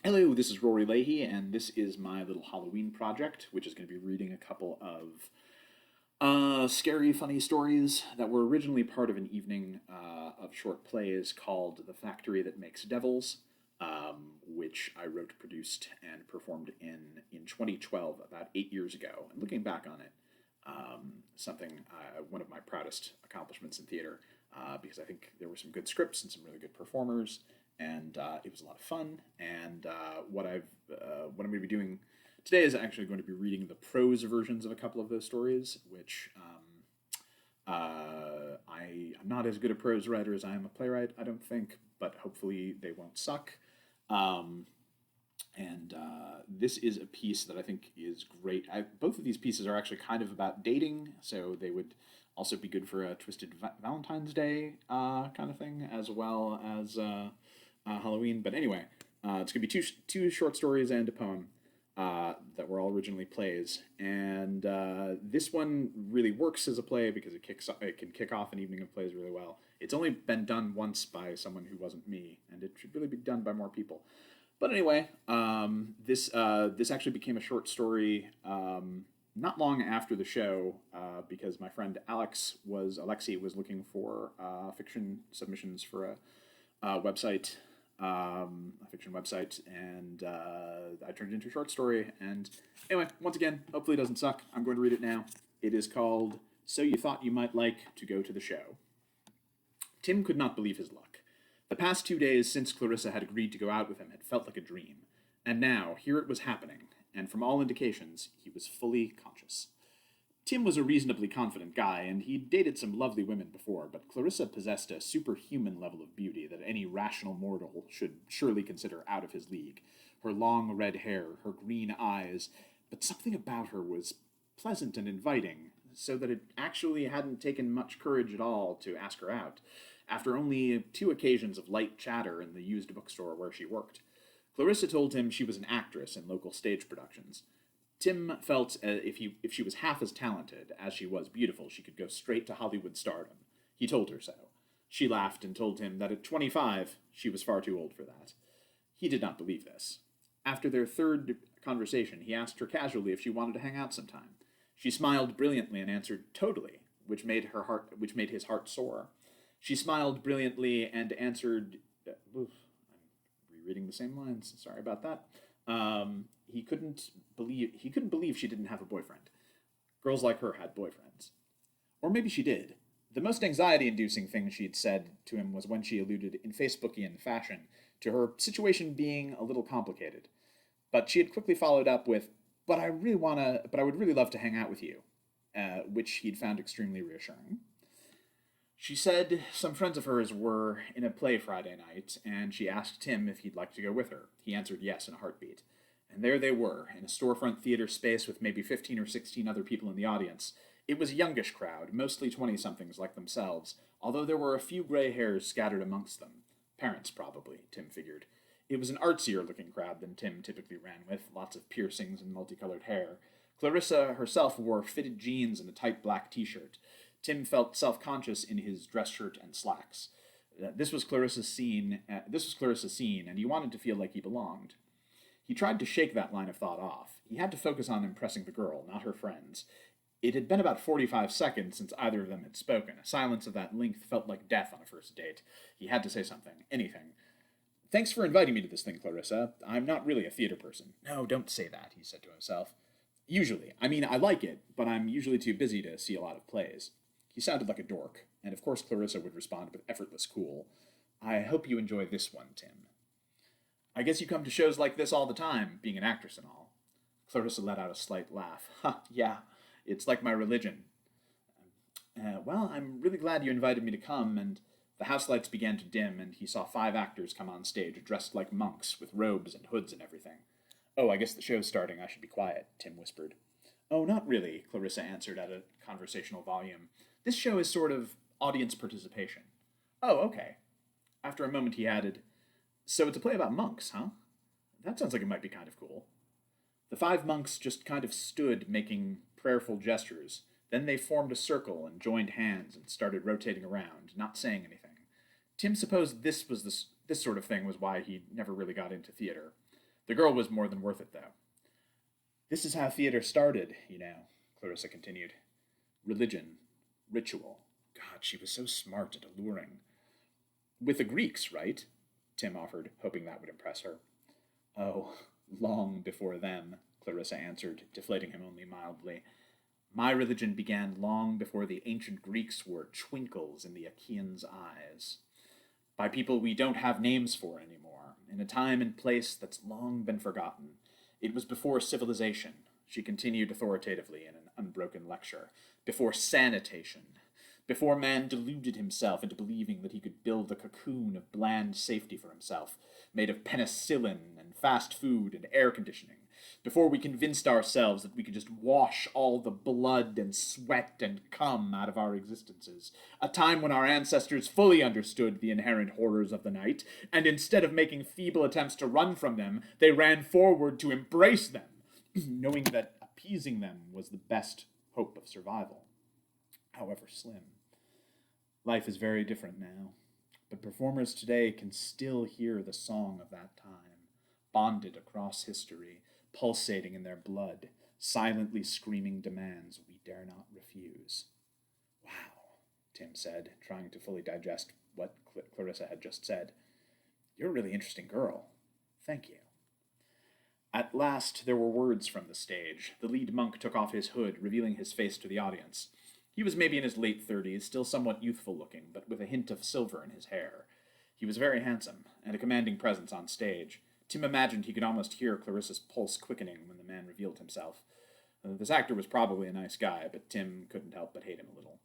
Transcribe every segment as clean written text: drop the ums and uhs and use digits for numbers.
Hello, this is Rory Leahy, and this is my little Halloween project, which is going to be reading a couple of scary, funny stories that were originally part of an evening of short plays called The Factory That Makes Devils, which I wrote, produced, and performed in 2012, about 8 years ago. And looking back on it, one of my proudest accomplishments in theater, because I think there were some good scripts and some really good performers, and it was a lot of fun. And what I'm going to be doing today is actually going to be reading the prose versions of a couple of those stories, which I'm not as good a prose writer as I am a playwright, I don't think, but hopefully they won't suck. Um, and This is a piece that I think is great. Both of these pieces are actually kind of about dating, so they would also be good for a Twisted Valentine's Day kind of thing, as well as Halloween. But anyway, it's gonna be two short stories and a poem that were all originally plays, and this one really works as a play because it can kick off an evening of plays really well. It's only been done once by someone who wasn't me, and it should really be done by more people. But anyway, this actually became a short story not long after the show because my friend Alexi was looking for fiction submissions for a fiction website, and I turned it into a short story. And anyway, once again, hopefully it doesn't suck. I'm going to read it now. It is called "So You Thought You Might Like to Go to the Show." Tim could not believe his luck. The past 2 days since Clarissa had agreed to go out with him had felt like a dream, and now here it was happening, and from all indications, he was fully conscious. Tim was a reasonably confident guy, and he'd dated some lovely women before, but Clarissa possessed a superhuman level of beauty that any rational mortal should surely consider out of his league. Her long red hair, her green eyes, but something about her was pleasant and inviting, so that it actually hadn't taken much courage at all to ask her out, after only 2 occasions of light chatter in the used bookstore where she worked. Clarissa told him she was an actress in local stage productions. Tim felt if she was half as talented as she was beautiful, she could go straight to Hollywood stardom. He told her so. She laughed and told him that at 25, she was far too old for that. He did not believe this. After their third conversation, he asked her casually if she wanted to hang out sometime. She smiled brilliantly and answered totally, which made his heart soar. She smiled brilliantly and answered, oof, I'm rereading the same lines. Sorry about that. He couldn't believe she didn't have a boyfriend. Girls like her had boyfriends. Or maybe she did. The most anxiety inducing thing she'd said to him was when she alluded in Facebookian fashion to her situation being a little complicated. But she had quickly followed up with, but I would really love to hang out with you, which he'd found extremely reassuring. She said some friends of hers were in a play Friday night, and she asked Tim if he'd like to go with her. He answered yes in a heartbeat. And there they were, in a storefront theater space with maybe 15 or 16 other people in the audience. It was a youngish crowd, mostly 20 somethings like themselves, although there were a few gray hairs scattered amongst them. Parents, probably, Tim figured. It was an artsier looking crowd than Tim typically ran with, lots of piercings and multicolored hair. Clarissa herself wore fitted jeans and a tight black t shirt. Tim felt self conscious in his dress shirt and slacks. This was Clarissa's scene, and he wanted to feel like he belonged. He tried to shake that line of thought off. He had to focus on impressing the girl, not her friends. It had been about 45 seconds since either of them had spoken. A silence of that length felt like death on a first date. He had to say something, anything. Thanks for inviting me to this thing, Clarissa. I'm not really a theater person. No, don't say that, he said to himself. Usually. I mean, I like it, but I'm usually too busy to see a lot of plays. He sounded like a dork, and of course Clarissa would respond with effortless cool. I hope you enjoy this one, Tim. I guess you come to shows like this all the time, being an actress and all. Clarissa let out a slight laugh. Ha, yeah, it's like my religion. Well, I'm really glad you invited me to come, and the house lights began to dim, and he saw 5 actors come on stage dressed like monks with robes and hoods and everything. Oh, I guess the show's starting. I should be quiet, Tim whispered. Oh, not really, Clarissa answered at a conversational volume. This show is sort of audience participation. Oh, okay. After a moment, he added, so it's a play about monks, huh? That sounds like it might be kind of cool. The 5 monks just kind of stood making prayerful gestures. Then they formed a circle and joined hands and started rotating around, not saying anything. Tim supposed this sort of thing was why he never really got into theater. The girl was more than worth it, though. This is how theater started, Clarissa continued. Religion, ritual. God, she was so smart and alluring. With the Greeks, right? Tim offered, hoping that would impress her. Oh, long before them, Clarissa answered, deflating him only mildly. My religion began long before the ancient Greeks were twinkles in the Achaeans' eyes. By people we don't have names for anymore, in a time and place that's long been forgotten. It was before civilization, she continued authoritatively in an unbroken lecture, before sanitation, before man deluded himself into believing that he could build a cocoon of bland safety for himself, made of penicillin and fast food and air conditioning, before we convinced ourselves that we could just wash all the blood and sweat and cum out of our existences, a time when our ancestors fully understood the inherent horrors of the night, and instead of making feeble attempts to run from them, they ran forward to embrace them, knowing that appeasing them was the best hope of survival, however slim. Life is very different now, but performers today can still hear the song of that time, bonded across history, pulsating in their blood, silently screaming demands we dare not refuse. Wow, Tim said, trying to fully digest what Clarissa had just said. You're a really interesting girl. Thank you. At last, there were words from the stage. The lead monk took off his hood, revealing his face to the audience. He was maybe in his late 30s, still somewhat youthful-looking, but with a hint of silver in his hair. He was very handsome, and a commanding presence on stage. Tim imagined he could almost hear Clarissa's pulse quickening when the man revealed himself. This actor was probably a nice guy, but Tim couldn't help but hate him a little.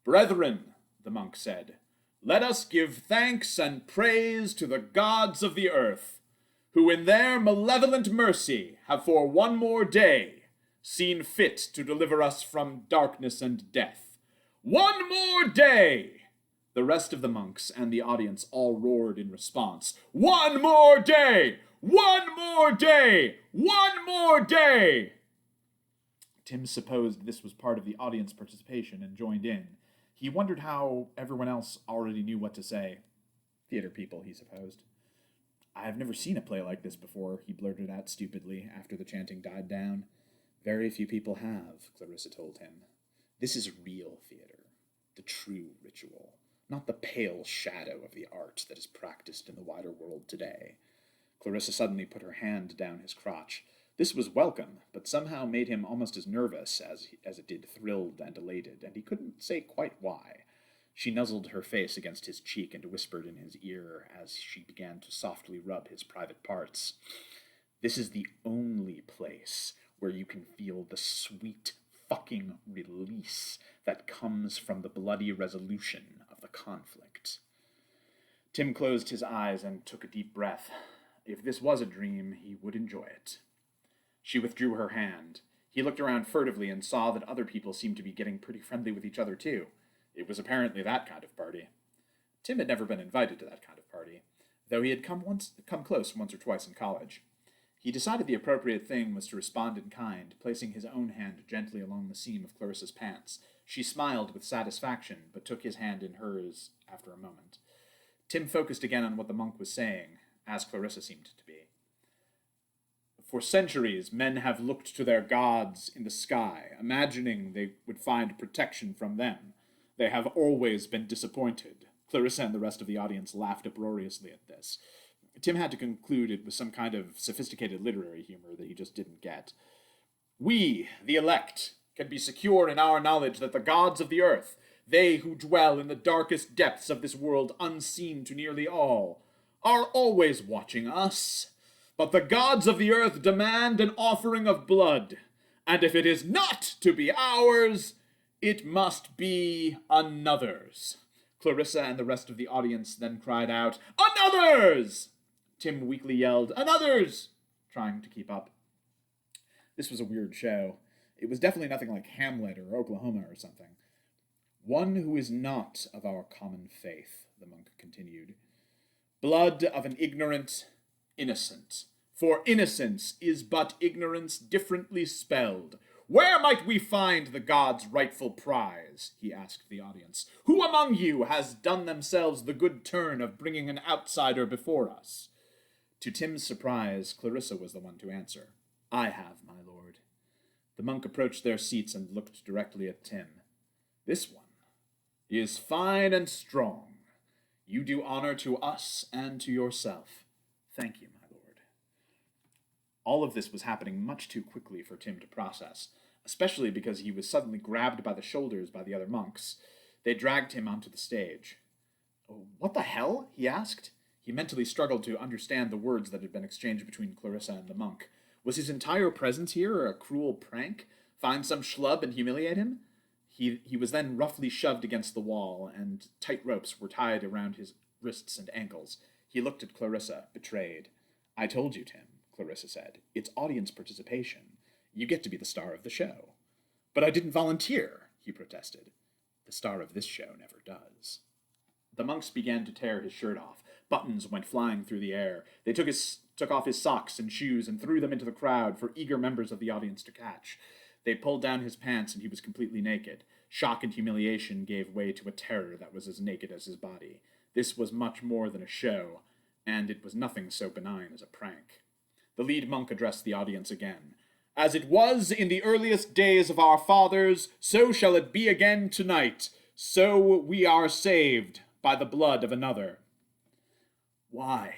Brethren, the monk said, let us give thanks and praise to the gods of the earth, who in their malevolent mercy have for one more day seen fit to deliver us from darkness and death. One more day! The rest of the monks and the audience all roared in response. One more day! One more day! One more day! Tim supposed this was part of the audience participation and joined in. He wondered how everyone else already knew what to say. Theater people, he supposed. I've never seen a play like this before, he blurted out stupidly after the chanting died down. Very few people have, Clarissa told him. This is real theater, the true ritual, not the pale shadow of the art that is practiced in the wider world today. Clarissa suddenly put her hand down his crotch. This was welcome, but somehow made him almost as nervous as it did thrilled and elated, and he couldn't say quite why. She nuzzled her face against his cheek and whispered in his ear as she began to softly rub his private parts. This is the only place where you can feel the sweet fucking release that comes from the bloody resolution of the conflict. Tim closed his eyes and took a deep breath. If this was a dream, he would enjoy it. She withdrew her hand. He looked around furtively and saw that other people seemed to be getting pretty friendly with each other, too. It was apparently that kind of party. Tim had never been invited to that kind of party, though he had come close once or twice in college. He decided the appropriate thing was to respond in kind, placing his own hand gently along the seam of Clarissa's pants. She smiled with satisfaction, but took his hand in hers after a moment. Tim focused again on what the monk was saying, as Clarissa seemed to be. For centuries, men have looked to their gods in the sky, imagining they would find protection from them. They have always been disappointed. Clarissa and the rest of the audience laughed uproariously at this. Tim had to conclude it was some kind of sophisticated literary humor that he just didn't get. We, the elect, can be secure in our knowledge that the gods of the earth, they who dwell in the darkest depths of this world unseen to nearly all, are always watching us. But the gods of the earth demand an offering of blood, and if it is not to be ours, it must be another's. Clarissa and the rest of the audience then cried out, Another's! Tim weakly yelled, Another's! Trying to keep up. This was a weird show. It was definitely nothing like Hamlet or Oklahoma or something. One who is not of our common faith, the monk continued. Blood of an ignorant innocent. For innocence is but ignorance differently spelled. Where might we find the gods' rightful prize? He asked the audience. Who among you has done themselves the good turn of bringing an outsider before us? To Tim's surprise, Clarissa was the one to answer. "I have, my lord." The monk approached their seats and looked directly at Tim. "This one is fine and strong. You do honor to us and to yourself. Thank you, my lord." All of this was happening much too quickly for Tim to process, especially because he was suddenly grabbed by the shoulders by the other monks. They dragged him onto the stage. "What the hell?" he asked. He mentally struggled to understand the words that had been exchanged between Clarissa and the monk. Was his entire presence here a cruel prank? Find some schlub and humiliate him? He was then roughly shoved against the wall, and tight ropes were tied around his wrists and ankles. He looked at Clarissa, betrayed. "I told you, Tim," Clarissa said. "It's audience participation. You get to be the star of the show." "But I didn't volunteer," he protested. "The star of this show never does." The monks began to tear his shirt off. Buttons went flying through the air. They took off his socks and shoes and threw them into the crowd for eager members of the audience to catch. They pulled down his pants and he was completely naked. Shock and humiliation gave way to a terror that was as naked as his body. This was much more than a show, and it was nothing so benign as a prank. The lead monk addressed the audience again. "As it was in the earliest days of our fathers, so shall it be again tonight. So we are saved by the blood of another." "Why?"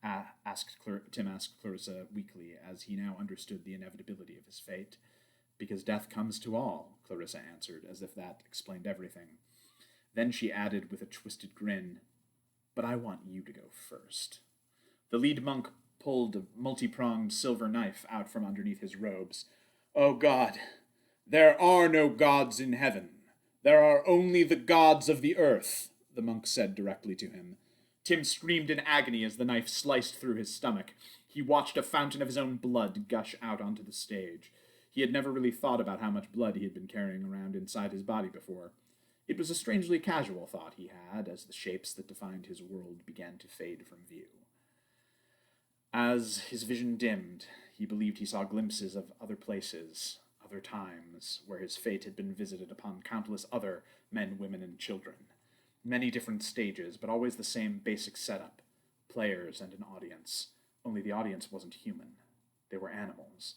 Tim asked Clarissa weakly, as he now understood the inevitability of his fate. "Because death comes to all," Clarissa answered, as if that explained everything. Then she added with a twisted grin, "But I want you to go first." The lead monk pulled a multi-pronged silver knife out from underneath his robes. "Oh God, there are no gods in heaven. There are only the gods of the earth," the monk said directly to him. Tim screamed in agony as the knife sliced through his stomach. He watched a fountain of his own blood gush out onto the stage. He had never really thought about how much blood he had been carrying around inside his body before. It was a strangely casual thought he had as the shapes that defined his world began to fade from view. As his vision dimmed, he believed he saw glimpses of other places, other times, where his fate had been visited upon countless other men, women, and children. Many different stages, but always the same basic setup. Players and an audience. Only the audience wasn't human. They were animals.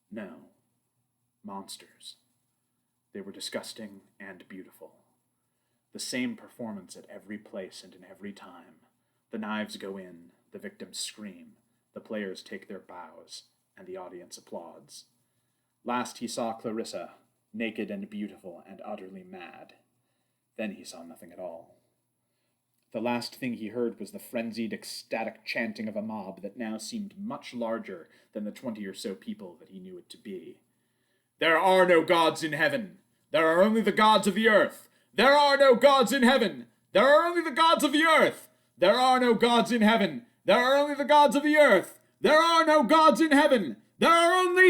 No. Monsters. They were disgusting and beautiful. The same performance at every place and in every time. The knives go in, the victims scream, the players take their bows, and the audience applauds. Last he saw Clarissa, naked and beautiful and utterly mad. Then he saw nothing at all. The last thing he heard was the frenzied, ecstatic chanting of a mob that now seemed much larger than the 20 or so people that he knew it to be. "There are no gods in heaven. There are only the gods of the earth. There are no gods in heaven. There are only the gods of the earth. There are no gods in heaven. There are only the gods of the earth. There are no gods in heaven. There are only..."